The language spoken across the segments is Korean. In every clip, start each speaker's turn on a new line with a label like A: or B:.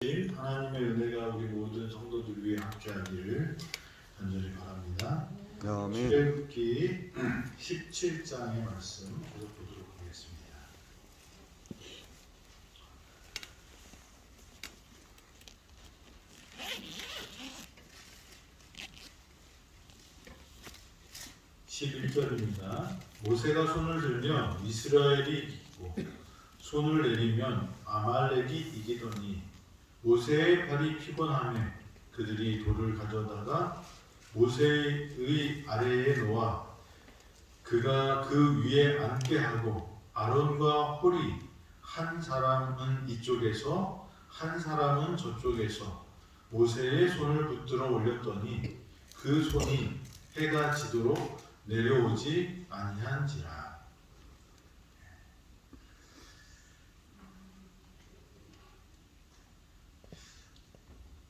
A: 하나님의 은혜가 우리 모든 성도들 위해 함께하기를 간절히 바랍니다.
B: 아멘.
A: 출애굽기 17장의 말씀 계속 보도록 하겠습니다. (11절입니다) 모세가 손을 들며 이스라엘이 이기고 손을 내리면 아말렉이 이기더니 모세의 팔이 피곤하며 그들이 돌을 가져다가 모세의 아래에 놓아 그가 그 위에 앉게 하고 아론과 홀이 한 사람은 이쪽에서 한 사람은 저쪽에서 모세의 손을 붙들어 올렸더니 그 손이 해가 지도록 내려오지 아니한지라.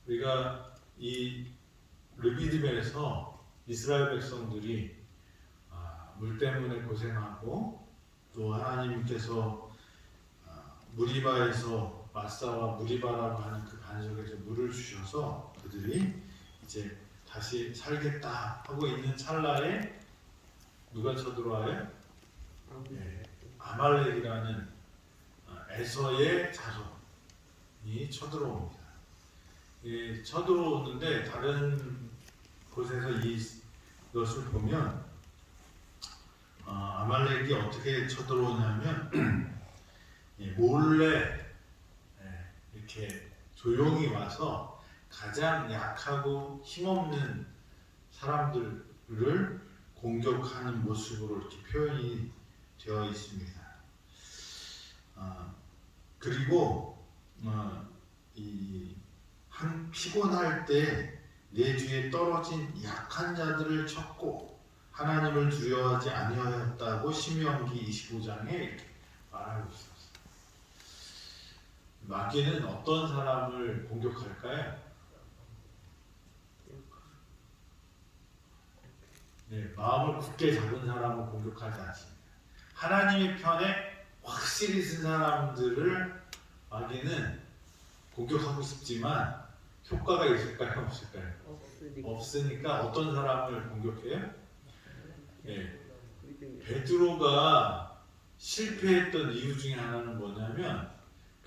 A: 우리가 이 르비딤에서 이스라엘 백성들이 물 때문에 고생하고 또 하나님께서 무리바에서 마사와 무리바라고 하는 그 반석에서 물을 주셔서 그들이 이제 다시 살겠다 하고 있는 찰나에 누가 쳐들어와요? 아말렉이라는 에서의 자손이 쳐들어옵니다. 쳐들어오는데 다른 곳에서 이것을 보면 아말렉이 어떻게 쳐들어오냐면 몰래 이렇게 조용히 와서 가장 약하고 힘없는 사람들을 공격하는 모습으로 이렇게 표현이 되어 있습니다. 그리고 피곤할 때 내 뒤에 떨어진 약한 자들을 쳤고 하나님을 두려워하지 아니하였다고 신명기 25장에 이렇게 말하고 있었어요. 마귀는 어떤 사람을 공격할까요? 마음을 굳게 잡은 사람을 공격하지 않습니다. 하나님의 편에 확실히 쓴 사람들을 마귀는 공격하고 싶지만 효과가 있을까요? 없을까요? 없으니까 어떤 사람을 공격해요? 베드로가 실패했던 이유 중에 하나는 뭐냐면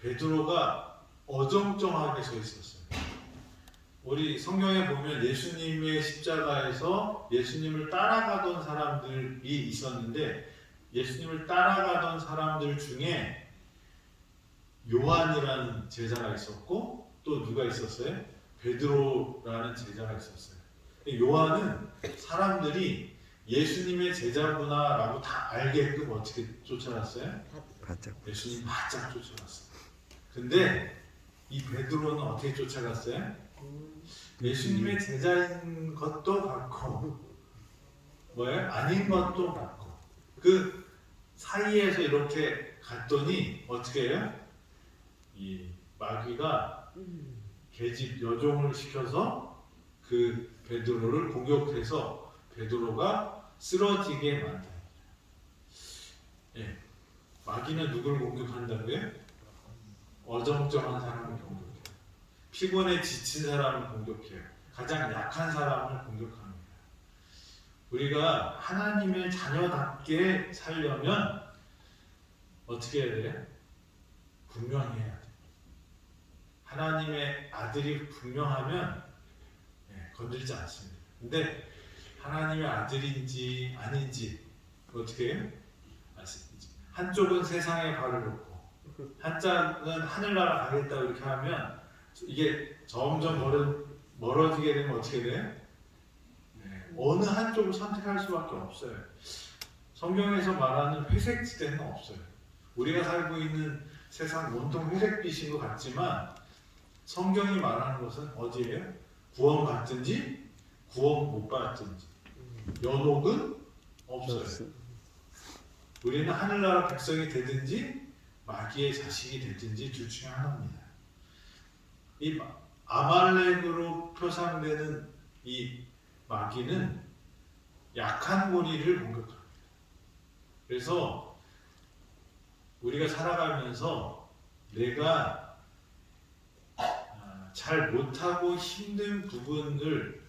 A: 베드로가 어정쩡하게 서 있었어요. 우리 성경에 보면 예수님의 십자가에서 예수님을 따라가던 사람들이 있었는데 예수님을 따라가던 사람들 중에 요한이라는 제자가 있었고 또 누가 있었어요? 베드로라는 제자가 있었어요. 요한은 사람들이 예수님의 제자구나 라고 다 알게끔 어떻게 쫓아갔어요? 예수님 바짝 쫓아갔어요. 근데 이 베드로는 어떻게 쫓아갔어요? 예수님의 제자인 것도 같고 뭐예요? 아닌 것도 같고 그 사이에서 이렇게 갔더니 어떻게 해요? 이 마귀가 계집 여종을 시켜서 그 베드로를 공격해서 베드로가 쓰러지게 만듭니다. 마귀는 누구를 공격한다고요? 어정쩡한 사람을 공격해요. 피곤에 지친 사람을 공격해요. 가장 약한 사람을 공격합니다. 우리가 하나님의 자녀답게 살려면 어떻게 해야 돼요? 분명히 해야 돼요. 하나님의 아들이 분명하면 건들지 않습니다. 근데 하나님의 아들인지 아닌지 어떻게 해요? 한쪽은 세상에 발을 놓고 한쪽은 하늘나라 가겠다 이렇게 하면 이게 점점 멀어지게 되면 어떻게 돼요? 어느 한쪽을 선택할 수밖에 없어요. 성경에서 말하는 회색지대는 없어요. 우리가 살고 있는 세상 온통 회색빛인 것 같지만 성경이 말하는 것은 어디예요? 구원 받든지 구원 못 받든지 연옥은 없어요. 우리는 하늘나라 백성이 되든지 마귀의 자식이 되든지 둘 중에 하나입니다. 이 아말렉으로 표상되는 이 마귀는 약한 고리를 공격합니다. 그래서 우리가 살아가면서 내가 잘 못하고 힘든 부분을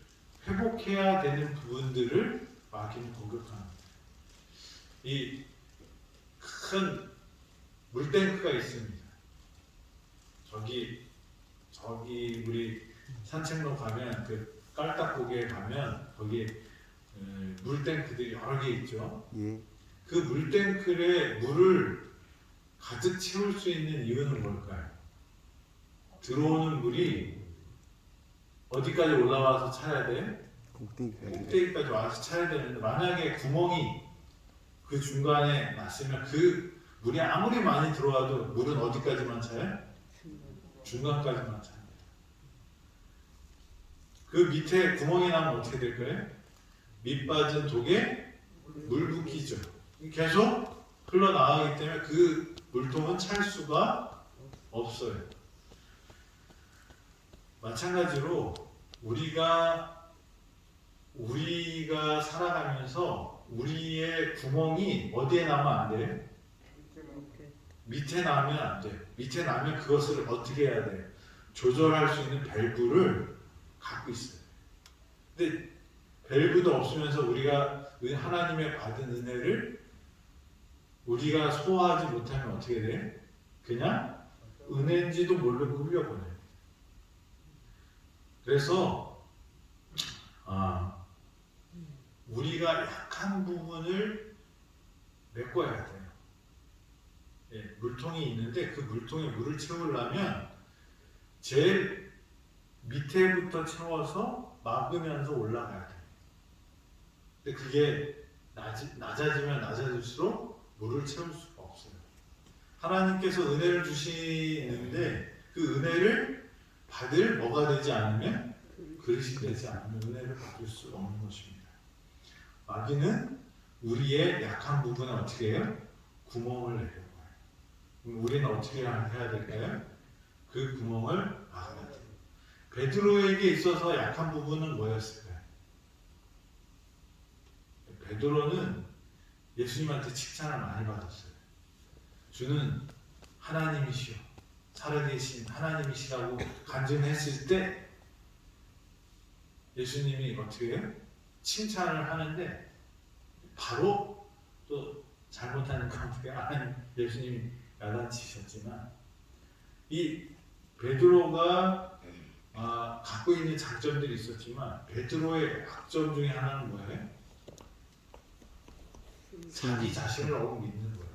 A: 회복해야 되는 부분들을 마귀는 공격합니다. 이 큰 물탱크가 있습니다. 저기 우리 산책로 가면 그 깔딱고개에 가면 거기 물탱크들이 여러 개 있죠.
B: 예.
A: 그 물탱크에 물을 가득 채울 수 있는 이유는 뭘까요? 들어오는 물이 어디까지 올라와서 차야 돼? 꼭대기까지 와서 차야 되는데 만약에 구멍이 그 중간에 났으면 그 물이 아무리 많이 들어와도 물은 어디까지만 차요? 중간까지만 차요. 그 밑에 구멍이 나면 어떻게 될 거예요? 밑 빠진 독에 물 붓기죠. 계속 흘러나가기 때문에 그 물통은 찰 수가 없어요. 마찬가지로 우리가 살아가면서 우리의 구멍이 어디에 나면 안 돼요? 밑에 나면 안 돼요. 밑에 나면 그것을 어떻게 해야 돼요? 조절할 수 있는 밸브를 갖고 있어요. 근데 밸브도 없으면서 우리가 하나님의 받은 은혜를 우리가 소화하지 못하면 어떻게 돼요? 그냥 은혜인지도 모르고 흘려보내요. 그래서 우리가 약한 부분을 메꿔야 돼요. 예, 물통이 있는데 그 물통에 물을 채우려면 제일 밑에부터 채워서 막으면서 올라가야 돼요. 근데 그게 낮아지면 낮아질수록 물을 채울 수가 없어요. 하나님께서 은혜를 주시는데 그 은혜를 받을 뭐가 되지 않으면 그릇이 되지 않으면 은혜를 받을 수 없는 것입니다. 마귀는 우리의 약한 부분에 어떻게 해요? 구멍을 내려요. 그럼 우리는 어떻게 해야 될까요? 그 구멍을 막아야 돼요. 베드로에게 있어서 약한 부분은 뭐였을까요? 베드로는 예수님한테 칭찬을 많이 받았어요. 주는 하나님이시오, 살아계신 하나님이시라고 간증했을 때 예수님이 어떻게 해요? 칭찬을 하는데 바로 또 잘못하는 가운데 하나님 예수님이 야단치셨지만 이 베드로가 갖고 있는 장점들이 있었지만 베드로의 약점 중에 하나는 뭐예요? 자기 자신을 너무 믿는 거예요.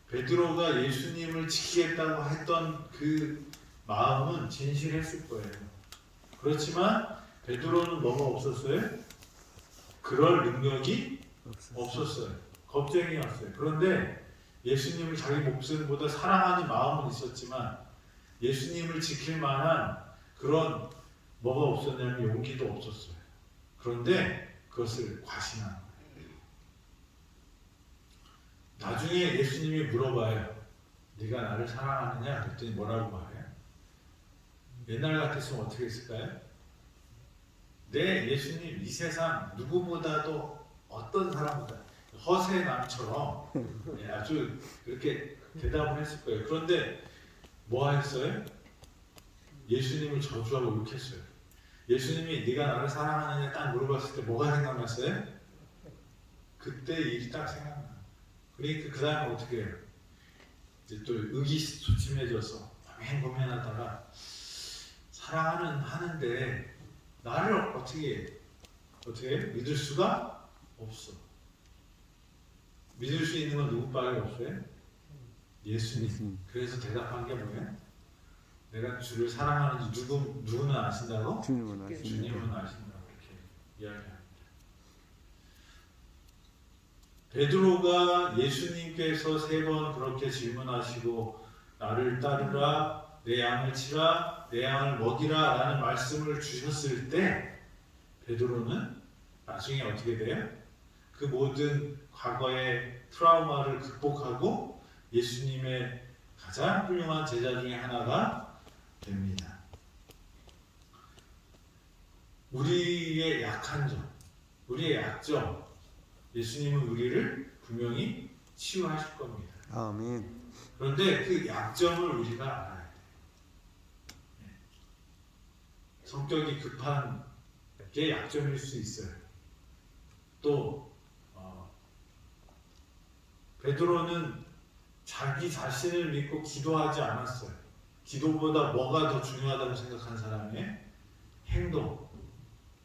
A: 베드로가 예수님을 지키겠다고 했던 그 마음은 진실했을 거예요. 그렇지만 베드로는 뭐가 없었어요? 그럴 능력이 없었어요. 겁쟁이였어요. 그런데 예수님을 자기 목숨보다 사랑하는 마음은 있었지만 예수님을 지킬 만한 그런 뭐가 없었냐면 용기도 없었어요. 그런데 그것을 과신한 거예요. 나중에 예수님이 물어봐요. 네가 나를 사랑하느냐? 그랬더니 뭐라고 말해요? 옛날 같았으면 어떻게 했을까요? 네, 예수님 이 세상 누구보다도 어떤 사람보다 허세남처럼 아주 그렇게 대답을 했을 거예요. 그런데 뭐 했어요? 예수님을 저주하고 욕했어요. 예수님이 네가 나를 사랑하느냐 딱 물어봤을 때 뭐가 생각났어요? 그때 일이 딱 생각나요. 그러니까 그 다음에 어떻게 해요? 이제 또 의기소침해져서 고민하다가 하는데 나를 어떻게 믿을 수가 없어. 믿을 수 있는 건 누구밖에 없어요? 예수님. 그래서 대답한 게 뭐예요? 내가 주를 사랑하는지 누구는 아신다고? 주님은 아신다고 이렇게 이야기합니다. 베드로가 예수님께서 3번 그렇게 질문하시고 나를 따르라, 내 양을 치라, 내 양을 먹이라 라는 말씀을 주셨을 때 베드로는 나중에 어떻게 돼요? 그 모든 과거의 트라우마를 극복하고 예수님의 가장 훌륭한 제자 중에 하나가 됩니다. 우리의 약한 점, 우리의 약점, 예수님은 우리를 분명히 치유하실 겁니다.
B: 아멘.
A: 그런데 그 약점을 우리가 알아야 돼요. 성격이 급한 게 약점일 수 있어요. 또 베드로는 자기 자신을 믿고 기도하지 않았어요. 기도보다 뭐가 더 중요하다고 생각한 사람의 행동.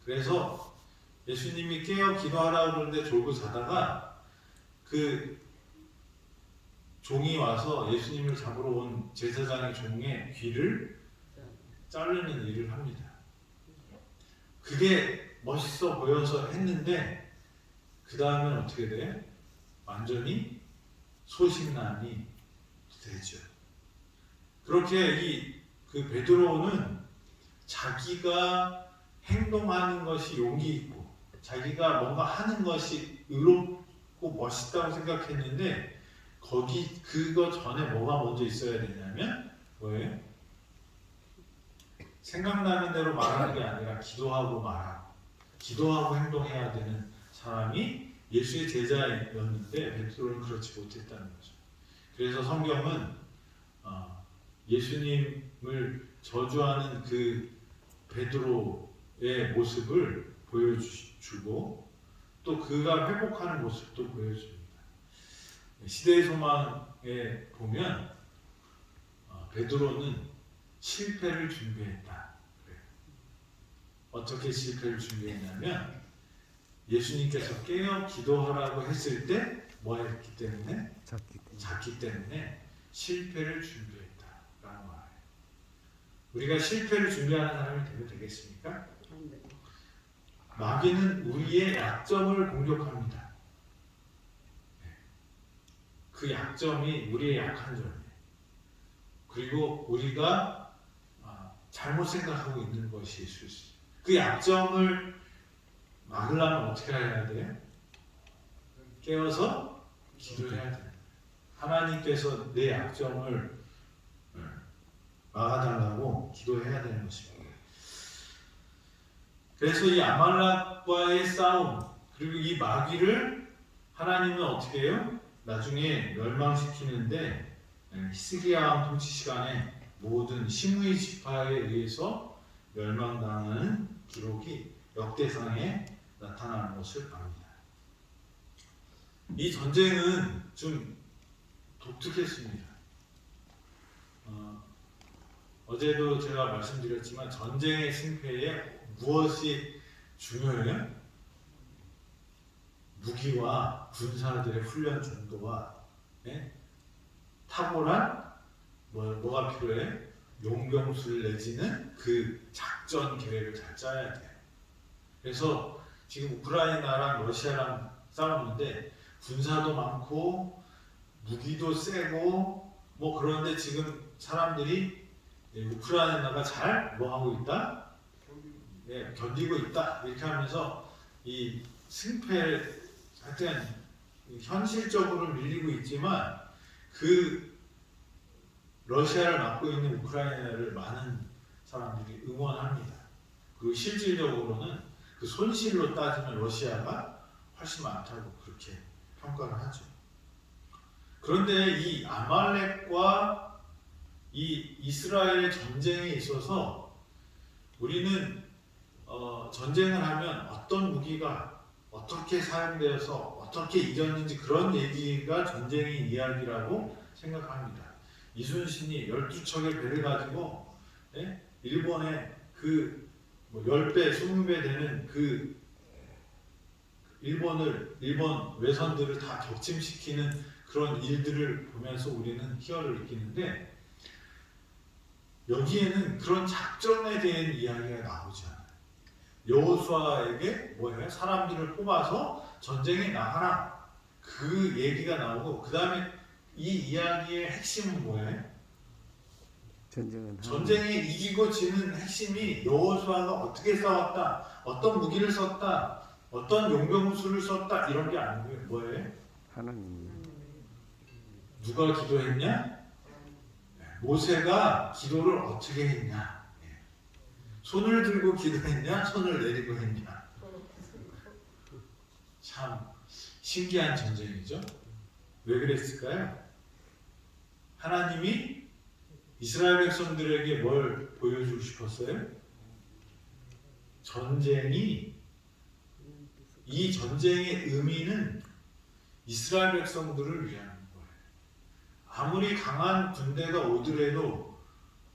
A: 그래서 예수님이 깨어 기도하라고 그러는데 졸고 자다가 그 종이 와서 예수님을 잡으러 온 제사장의 종의 귀를 자르는 일을 합니다. 그게 멋있어 보여서 했는데 그 다음엔 어떻게 돼? 완전히 소신난이 되죠. 그렇게 그 베드로는 자기가 행동하는 것이 용기 있고 자기가 뭔가 하는 것이 의롭고 멋있다고 생각했는데 그거 전에 뭐가 먼저 있어야 되냐면 뭐예요? 생각나는 대로 말하는 게 아니라 기도하고 말하고 기도하고 행동해야 되는 사람이 예수의 제자였는데 베드로는 그렇지 못했다는 거죠. 그래서 성경은 예수님을 저주하는 그 베드로의 모습을 보여주고 또 그가 회복하는 모습도 보여줍니다. 시대의 소망에 보면 베드로는 실패를 준비했다. 그래요. 어떻게 실패를 준비했냐면 예수님께서 깨어 기도하라고 했을 때 뭐 했기 때문에? 잤기 때문에 실패를 준비했다라는 말이에요. 우리가 실패를 준비하는 사람이 되면 되겠습니까? 마귀는 우리의 약점을 공격합니다. 그 약점이 우리의 약한 점이에요. 그리고 우리가 잘못 생각하고 있는 것이 있을 수 있어요. 그 약점을 막으려면 어떻게 해야 돼요? 깨어서 기도해야 돼요. 하나님께서 내 약점을 막아달라고 기도해야 되는 것입니다. 그래서 이 아말렉과의 싸움 그리고 이 마귀를 하나님은 어떻게 해요? 나중에 멸망시키는데 히스기야 왕 통치 시간에 모든 시므이 지파에 의해서 멸망당하는 기록이 역대상에 나타나는 것을 압니다. 이 전쟁은 좀 독특했습니다. 어제도 제가 말씀드렸지만 전쟁의 승패에 무엇이 중요해요? 무기와 군사들의 훈련 정도와 탁월한 뭐가 필요해? 용병술 내지는 그 작전 계획을 잘 짜야 돼요. 그래서 지금 우크라이나랑 러시아랑 싸우는데 군사도 많고 무기도 세고 그런데 지금 사람들이 우크라이나가 잘 하고 있다? 견디고 있다 이렇게 하면서 이 승패를 하여튼 현실적으로 밀리고 있지만 그 러시아를 막고 있는 우크라이나를 많은 사람들이 응원합니다. 그리고 실질적으로는 그 손실로 따지면 러시아가 훨씬 많다고 그렇게 평가를 하죠. 그런데 이 아말렉과 이 이스라엘의 전쟁에 있어서 우리는 전쟁을 하면 어떤 무기가 어떻게 사용되어서 어떻게 이겼는지 그런 얘기가 전쟁의 이야기라고 생각합니다. 이순신이 12척의 배를 가지고 일본의 그 10배, 20배 되는 그 일본 외선들을 다 격침시키는 그런 일들을 보면서 우리는 희열을 느끼는데 여기에는 그런 작전에 대한 이야기가 나오지 않아요. 여호수아에게 뭐예요? 사람들을 뽑아서 전쟁에 나가라. 그 얘기가 나오고 그 다음에 이 이야기의 핵심은 뭐예요? 전쟁에 이기고 지는 핵심이 여호수아가 어떻게 싸웠다, 어떤 무기를 썼다, 어떤 용병술을 썼다 이런 게 아니고요. 뭐예요?
B: 하나님.
A: 누가 기도했냐? 모세가 기도를 어떻게 했냐? 손을 들고 기도했냐? 손을 내리고 했냐? 참 신기한 전쟁이죠. 왜 그랬을까요? 하나님이 이스라엘 백성들에게 뭘 보여주고 싶었어요? 전쟁이 이 전쟁의 의미는 이스라엘 백성들을 위한 거예요. 아무리 강한 군대가 오더라도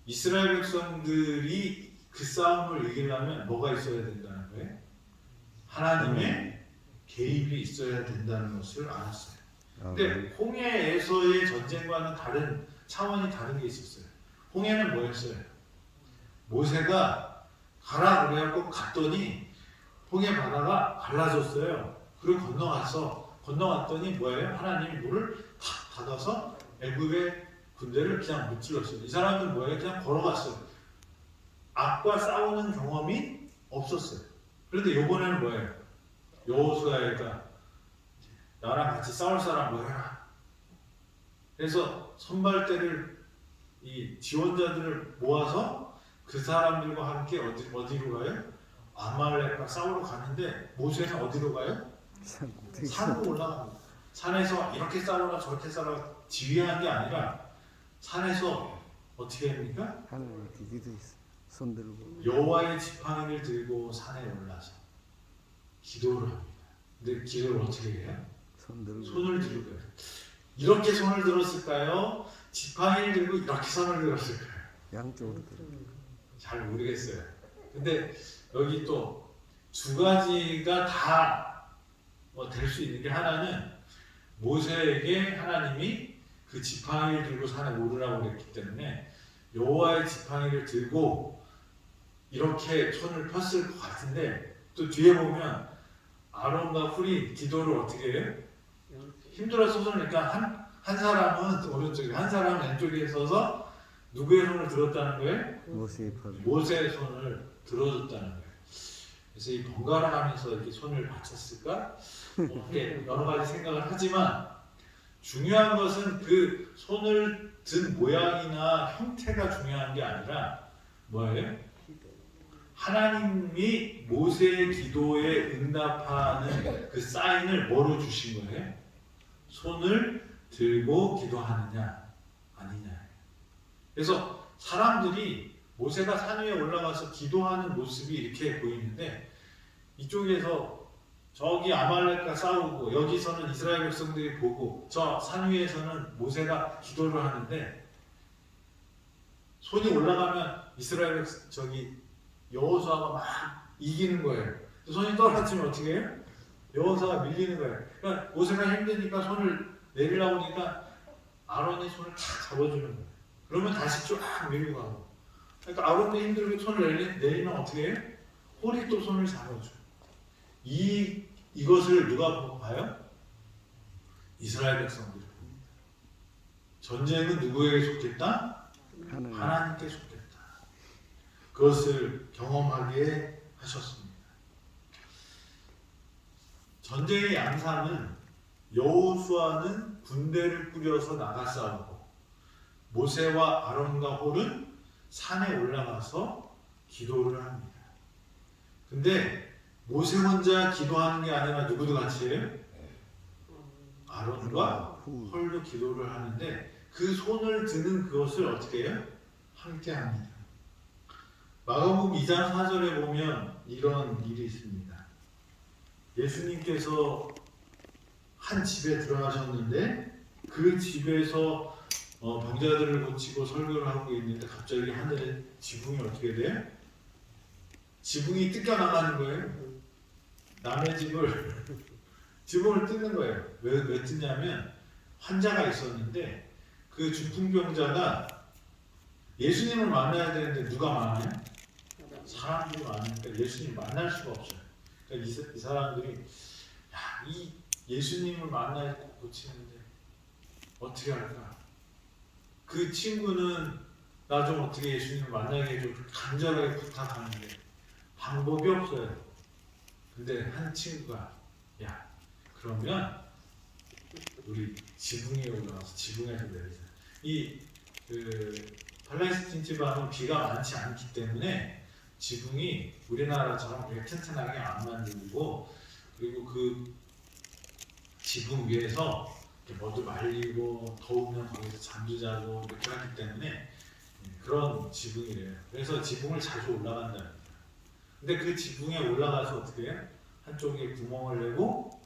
A: 이스라엘 백성들이 그 싸움을 이기려면 뭐가 있어야 된다는 거예요? 하나님의 개입이 있어야 된다는 것을 알았어요. 근데 홍해에서의 전쟁과는 다른 차원이 다른 게 있었어요. 홍해는 뭐였어요? 모세가 가라 그래갖고 갔더니 홍해 바다가 갈라졌어요. 그리고 건너갔더니 뭐예요? 하나님이 물을 탁 닫아서 애굽의 군대를 그냥 무찔렀어요. 이 사람들은 뭐예요? 그냥 걸어갔어요. 악과 싸우는 경험이 없었어요. 그런데 요번에는 뭐예요? 여호수아가 나랑 같이 싸울 사람 모여라. 그래서 선발대를 이 지원자들을 모아서 그 사람들과 함께 어디로 가요? 아말렉과 싸우러 가는데 모세는 어디로 가요? 산으로 올라갑니다. 산에서 이렇게 싸우라 저렇게 싸우라 지휘한 게 아니라 산에서 어떻게 합니까?
B: 하나님 기기도 있어. 손 들고
A: 여호와의 지팡이를 들고 산에 올라서 기도를 합니다. 근데 기도를 어떻게 해요?
B: 손 들고
A: 손을 들고 해요. 이렇게 손을 들었을까요? 지팡이를 들고 이렇게 손을 들었을까요?
B: 양쪽으로 들고
A: 잘 모르겠어요. 근데 여기 또 두 가지가 다 될 수 있는 게 하나는 모세에게 하나님이 그 지팡이를 들고 산에 오르라고 그랬기 때문에 여호와의 지팡이를 들고 이렇게 손을 폈을 것 같은데 또 뒤에 보면 아론과 훌이 기도를 어떻게 해요? 힘들어서 손을 그러니까 한 사람은 오른쪽에 한 사람은 왼쪽에 서서 누구의 손을 들었다는 거예요? 모세의 손을 들어줬다는 거예요. 그래서 이 번갈아 가면서 이렇게 손을 받쳤을까? 이렇게 여러 가지 생각을 하지만 중요한 것은 그 손을 든 모양이나 형태가 중요한 게 아니라 뭐예요? 하나님이 모세의 기도에 응답하는 그 사인을 뭐로 주신 거예요? 손을 들고 기도하느냐 아니냐. 그래서 사람들이 모세가 산 위에 올라가서 기도하는 모습이 이렇게 보이는데 이쪽에서 저기 아말렉과 싸우고 여기서는 이스라엘 백성들이 보고 저 산 위에서는 모세가 기도를 하는데 손이 올라가면 이스라엘 저기 여호수아가 막 이기는 거예요. 손이 떨어지면 어떻게 해요? 여호수아가 밀리는 거예요. 그러니까 모세가 힘드니까 손을 내리려고 하니까 아론이 손을 탁 잡아주는 거예요. 그러면 다시 쫙 밀고 가고. 그러니까 아론도 힘들고 손을 내리면 어떻게 해요? 홀이 또 손을 잡아줘요. 이것을 누가 봐요? 이스라엘 백성들이 봅니다. 전쟁은 누구에게 속했다? 하나님께 속했다. 그것을 경험하게 하셨습니다. 전쟁의 양상은 여호수아는 군대를 꾸려서 나가 싸우고 모세와 아론과 홀은 산에 올라가서 기도를 합니다. 근데 모세 혼자 기도하는 게 아니라 누구도 같이 해요? 아론과 홀도 기도를 하는데 그 손을 드는 그것을 어떻게 해요? 함께 합니다. 마가복음 2장 4절에 보면 이런 일이 있습니다. 예수님께서 한 집에 들어가셨는데 그 집에서 병자들을 고치고 설교를 하고 있는데 갑자기 하늘에 지붕이 어떻게 돼요? 지붕이 뜯겨나가는 거예요. 남의 지붕을 뜯는 거예요. 왜 뜯냐면 환자가 있었는데 그 중풍병자가 예수님을 만나야 되는데 누가 만나요? 사람들이 많으니까 예수님 만날 수가 없어요. 그러니까 이 사람들이 이 예수님을 만나야 고치는데 어떻게 할까? 그 친구는 나 좀 어떻게 예수님을 만나게 해줘 간절하게 부탁하는데 방법이 없어요. 근데 한 친구가 그러면 우리 지붕에 올라가서 지붕에서 내리자. 팔레스틴 지방은 비가 많지 않기 때문에 지붕이 우리나라처럼 그렇게 튼튼하게 안 만들고 그리고 그 지붕 위에서 뭐도 말리고 더우면 거기서 잠도 자고 이렇게 하기 때문에 그런 지붕이래요. 그래서 지붕을 자주 올라간답니다. 근데 그 지붕에 올라가서 어떻게 해? 한쪽에 구멍을 내고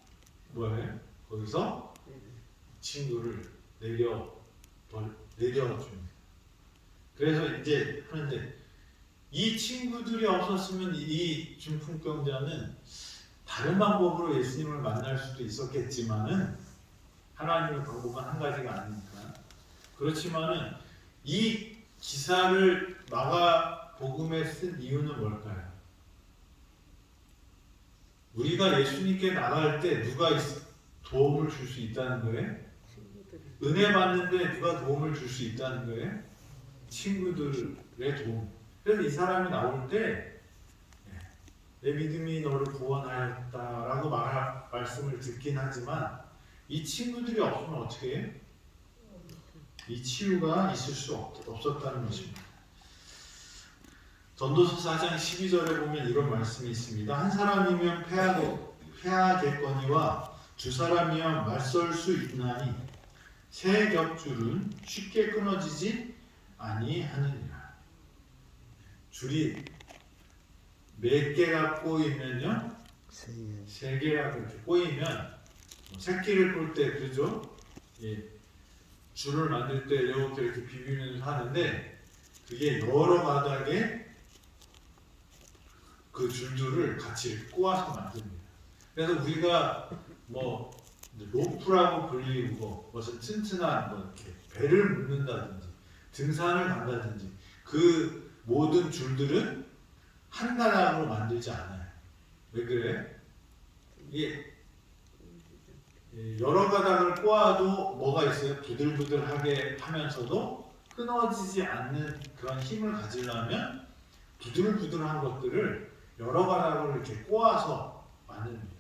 A: 뭐해? 거기서 친구를 내려줍니다. 그래서 이제 하는데 이 친구들이 없었으면 이 중풍병자는 다른 방법으로 예수님을 만날 수도 있었겠지만은 하나님의 방법은 한 가지가 아니니까. 그렇지만은 이 기사를 마가복음에 쓴 이유는 뭘까요? 우리가 예수님께 나갈 때 누가 도움을 줄 수 있다는 거예요? 은혜 받는데 누가 도움을 줄 수 있다는 거예요? 친구들의 도움. 그래서 이 사람이 나올 때 내 믿음이 너를 구원하였다라고 말씀을 듣긴 하지만 이 친구들이 없으면 어떻게 해? 이 치유가 있을 수 없었다는 것입니다. 전도서 4장 12절에 보면 이런 말씀이 있습니다. 한 사람이면 패하겠거니와 두 사람이면 맞설 수 있나니 새 겹줄은 쉽게 끊어지지 아니하느니라. 줄이 몇 개가 꼬이면요? 세 개가 그렇게 꼬이면 새끼를 꼴 때 그러죠? 예. 줄을 만들 때 이렇게 비비면서 하는데 그게 여러 가닥의 그 줄들을 같이 꼬아서 만듭니다. 그래서 우리가 뭐 로프라고 불리고 무슨 튼튼한 뭐 이렇게 배를 묶는다든지 등산을 간다든지 그 모든 줄들은 한 가닥으로 만들지 않아요. 왜 그래? 이게 여러 가닥을 꼬아도 뭐가 있어요? 부들부들하게 하면서도 끊어지지 않는 그런 힘을 가지려면 부들부들한 것들을 여러 가닥으로 이렇게 꼬아서 만듭니다.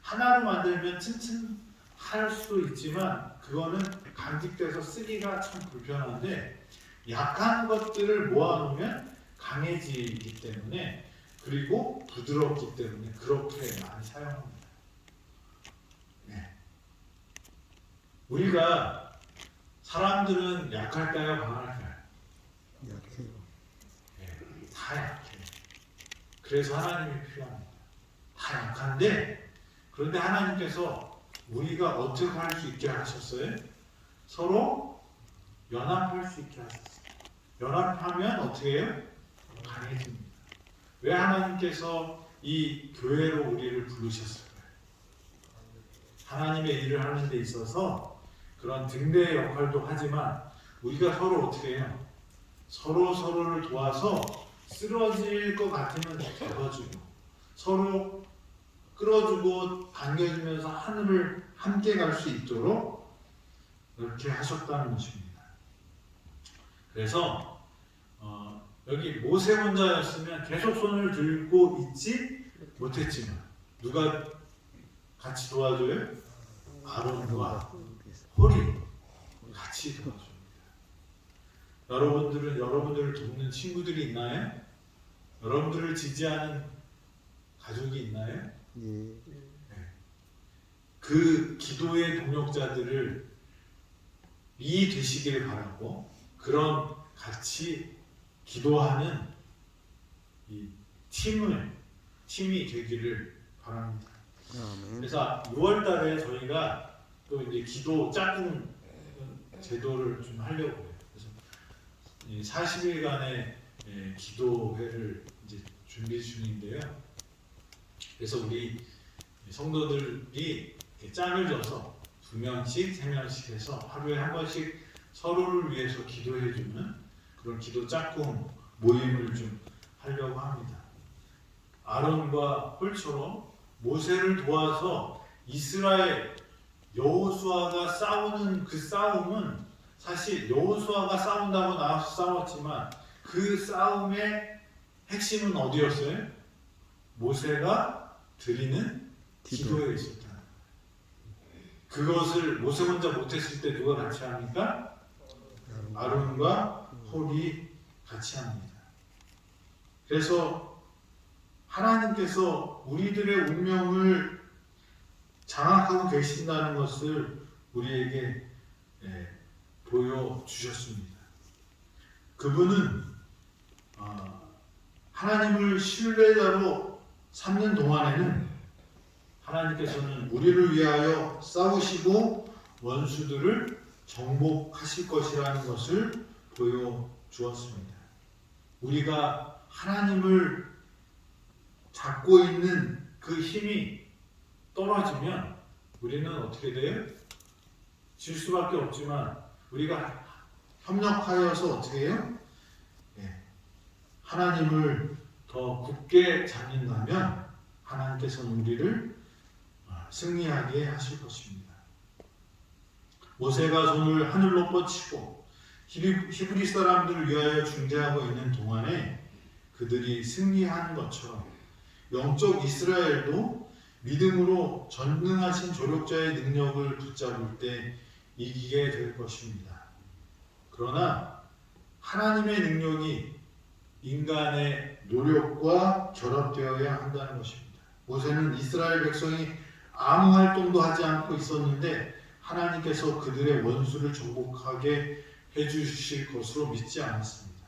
A: 하나로 만들면 튼튼할 수도 있지만 그거는 간직돼서 쓰기가 참 불편한데 약한 것들을 모아놓으면 강해지기 때문에 그리고 부드럽기 때문에 그렇게 많이 사용합니다. 네. 우리가 사람들은 약할까요? 강할까요?
B: 약해요.
A: 네, 다 약해요. 그래서 하나님이 필요합니다. 다 약한데 그런데 하나님께서 우리가 어떻게 할 수 있게 하셨어요? 서로 연합할 수 있게 하셨어요. 연합하면 어떻게 해요? 강해집니다. 왜 하나님께서 이 교회로 우리를 부르셨을까요? 하나님의 일을 하는 데 있어서 그런 등대의 역할도 하지만 우리가 서로 어떻게 해요? 서로를 도와서 쓰러질 것 같으면 잡아주고 서로 끌어주고 당겨주면서 하늘을 함께 갈 수 있도록 그렇게 하셨다는 것입니다. 그래서 여기 모세 혼자였으면 계속 손을 들고 있지 못했지만 누가 같이 도와줘요? 아론과 홀이 같이 도와줍니다. 여러분들은 여러분들을 돕는 친구들이 있나요? 여러분들을 지지하는 가족이 있나요?
B: 예.
A: 그 기도의 동역자들을 되시길 바라고 그런 같이 기도하는 이 팀이 되기를 바랍니다.
B: 아멘.
A: 그래서 6월달에 저희가 또 이제 기도 짝꿍 제도를 좀 하려고 해요. 그래서 40일간의 기도회를 이제 준비 중인데요. 그래서 우리 성도들이 짝을 져서 2명씩, 3명씩 해서 하루에 한 번씩 서로를 위해서 기도해주는 그런 기도 짝꿍 모임을 좀 하려고 합니다. 아론과 홀처럼 모세를 도와서 이스라엘 여호수아가 싸우는 그 싸움은 사실 여호수아가 싸운다고 나와서 싸웠지만 그 싸움의 핵심은 어디였어요? 모세가 드리는 기도에 있었다. 그것을 모세 혼자 못했을 때 누가 같이 합니까? 아론과 홀이 같이 합니다. 그래서 하나님께서 우리들의 운명을 장악하고 계신다는 것을 우리에게 보여주셨습니다. 그분은 하나님을 신뢰자로 삼는 동안에는 하나님께서는 우리를 위하여 싸우시고 원수들을 정복하실 것이라는 것을 보여주었습니다. 우리가 하나님을 잡고 있는 그 힘이 떨어지면 우리는 어떻게 돼요? 질 수밖에 없지만 우리가 협력하여서 어떻게 해요? 하나님을 더 굳게 잡는다면 하나님께서는 우리를 승리하게 하실 것입니다. 모세가 손을 하늘로 뻗치고 히브리 사람들을 위하여 중재하고 있는 동안에 그들이 승리한 것처럼 영적 이스라엘도 믿음으로 전능하신 조력자의 능력을 붙잡을 때 이기게 될 것입니다. 그러나 하나님의 능력이 인간의 노력과 결합되어야 한다는 것입니다. 모세는 이스라엘 백성이 아무 활동도 하지 않고 있었는데 하나님께서 그들의 원수를 정복하게 해주실 것으로 믿지 않았습니다.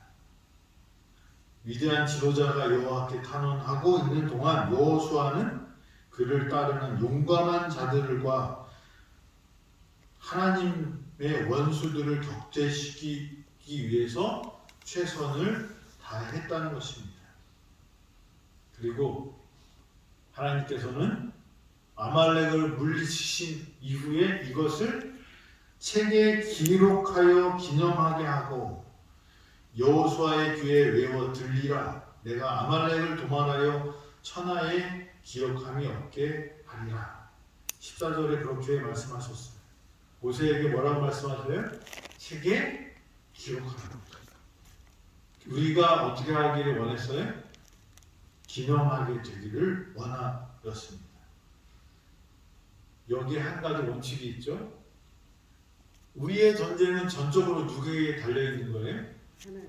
A: 위대한 지도자가 여호와께 탄원하고 있는 동안 여호수아는 그를 따르는 용감한 자들과 하나님의 원수들을 격퇴시키기 위해서 최선을 다했다는 것입니다. 그리고 하나님께서는 아말렉을 물리치신 이후에 이것을 책에 기록하여 기념하게 하고 여호수아의 귀에 외워 들리라. 내가 아말렉을 도말하여 천하에 기억함이 없게 하리라. 14절에 그렇게 말씀하셨어요. 모세에게 뭐라고 말씀하세요? 책에 기록하라. 우리가 어떻게 하기를 원했어요? 기념하게 되기를 원하였습니다. 여기에 한 가지 원칙이 있죠. 우리의 전쟁은 전적으로 누구에게 달려있는 거예요?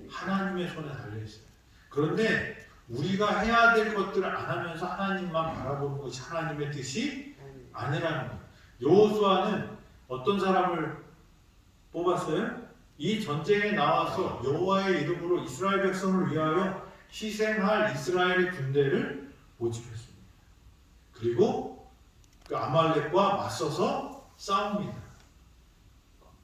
A: 하나님의 손에 달려있어요. 그런데 우리가 해야 될 것들을 안 하면서 하나님만 바라보는 것이 하나님의 뜻이 아니라는 거예요. 여호수아는 어떤 사람을 뽑았어요? 이 전쟁에 나와서 여호와의 이름으로 이스라엘 백성을 위하여 희생할 이스라엘의 군대를 모집했습니다. 그리고 그 아말렉과 맞서서 싸웁니다.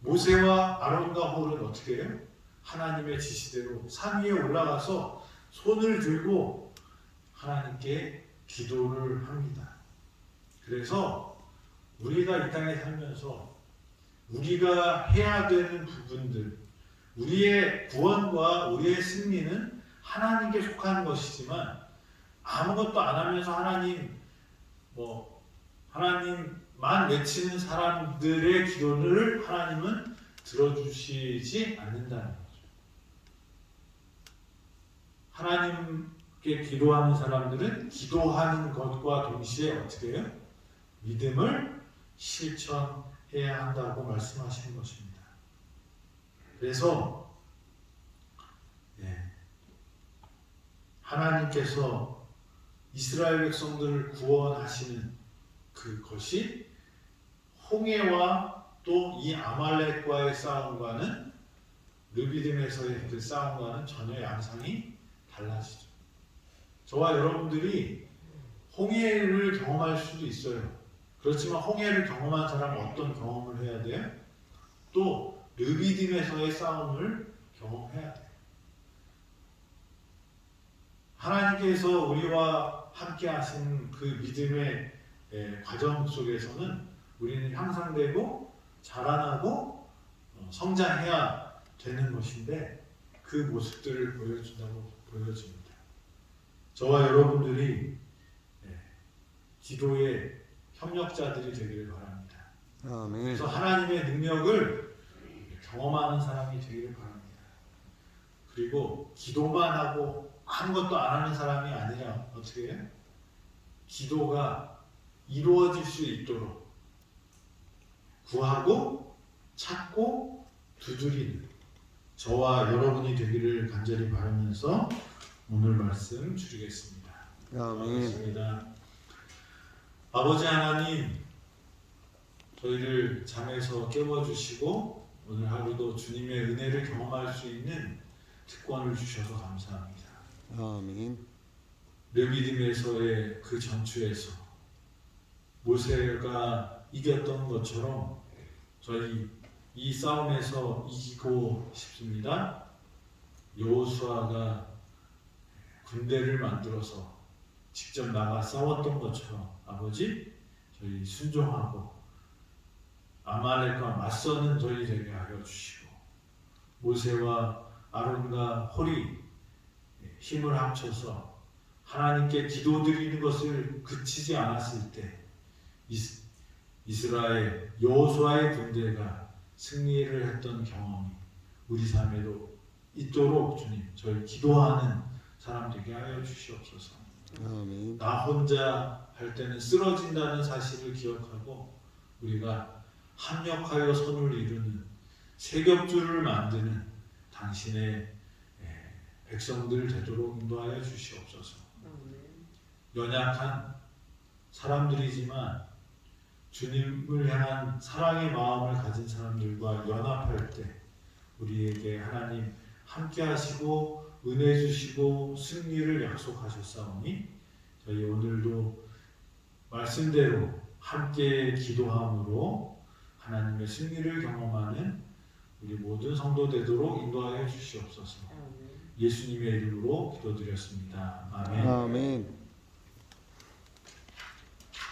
A: 모세와 아론과 홀은 어떻게 해요? 하나님의 지시대로 산 위에 올라가서 손을 들고 하나님께 기도를 합니다. 그래서 우리가 이 땅에 살면서 우리가 해야 되는 부분들, 우리의 구원과 우리의 승리는 하나님께 속한 것이지만 아무것도 안 하면서 하나님만 외치는 사람들의 기도를 하나님은 들어주시지 않는다는 거죠. 하나님께 기도하는 사람들은 기도하는 것과 동시에 어떻게 해요? 믿음을 실천해야 한다고 말씀하시는 것입니다. 그래서 하나님께서 이스라엘 백성들을 구원하시는 그것이 홍해와 또 이 아말렉과의 싸움과는 르비딤에서의 그 싸움과는 전혀 양상이 달라지죠. 저와 여러분들이 홍해를 경험할 수도 있어요. 그렇지만 홍해를 경험한 사람은 어떤 경험을 해야 돼요? 또 르비딤에서의 싸움을 경험해야 돼요. 하나님께서 우리와 함께 하신 그 믿음의 과정 속에서는 우리는 향상되고 자라나고 성장해야 되는 것인데 그 모습들을 보여줍니다. 저와 여러분들이 기도의 협력자들이 되기를 바랍니다.
B: 아멘.
A: 그래서 하나님의 능력을 경험하는 사람이 되기를 바랍니다. 그리고 기도만 하고 아무것도 안 하는 사람이 아니라 어떻게 해요? 기도가 이루어질 수 있도록 구하고 찾고 두드리는 저와 여러분이 되기를 간절히 바라면서 오늘 말씀 줄이겠습니다.
B: 아멘.
A: 아버지 하나님, 저희를 잠에서 깨워주시고 오늘 하루도 주님의 은혜를 경험할 수 있는 특권을 주셔서 감사합니다.
B: 아멘.
A: 르비딤에서의 그 전투에서 모세가 이겼던 것처럼 저희 이 싸움에서 이기고 싶습니다. 여호수아가 군대를 만들어서 직접 나가 싸웠던 것처럼 아버지 저희 순종하고 아말렉과 맞서는 저희 되게 하여 주시고 모세와 아론과 홀이 힘을 합쳐서 하나님께 기도드리는 것을 그치지 않았을 때 이스라엘 여호수아의 군대가 승리를 했던 경험이 우리 삶에도 있도록 주님 저희 기도하는 사람 되게 하여 주시옵소서.
B: 아멘.
A: 나 혼자 할 때는 쓰러진다는 사실을 기억하고 우리가 합력하여 선을 이루는 세겹줄을 만드는 당신의 백성들 되도록 인도하여 주시옵소서. 연약한 사람들이지만 주님을 향한 사랑의 마음을 가진 사람들과 연합할 때 우리에게 하나님 함께 하시고 은혜 주시고 승리를 약속하셨사오니 저희 오늘도 말씀대로 함께 기도함으로 하나님의 승리를 경험하는 우리 모든 성도 되도록 인도하여 주시옵소서. 예수님의 이름으로 기도드렸습니다. 아멘.
B: 아멘.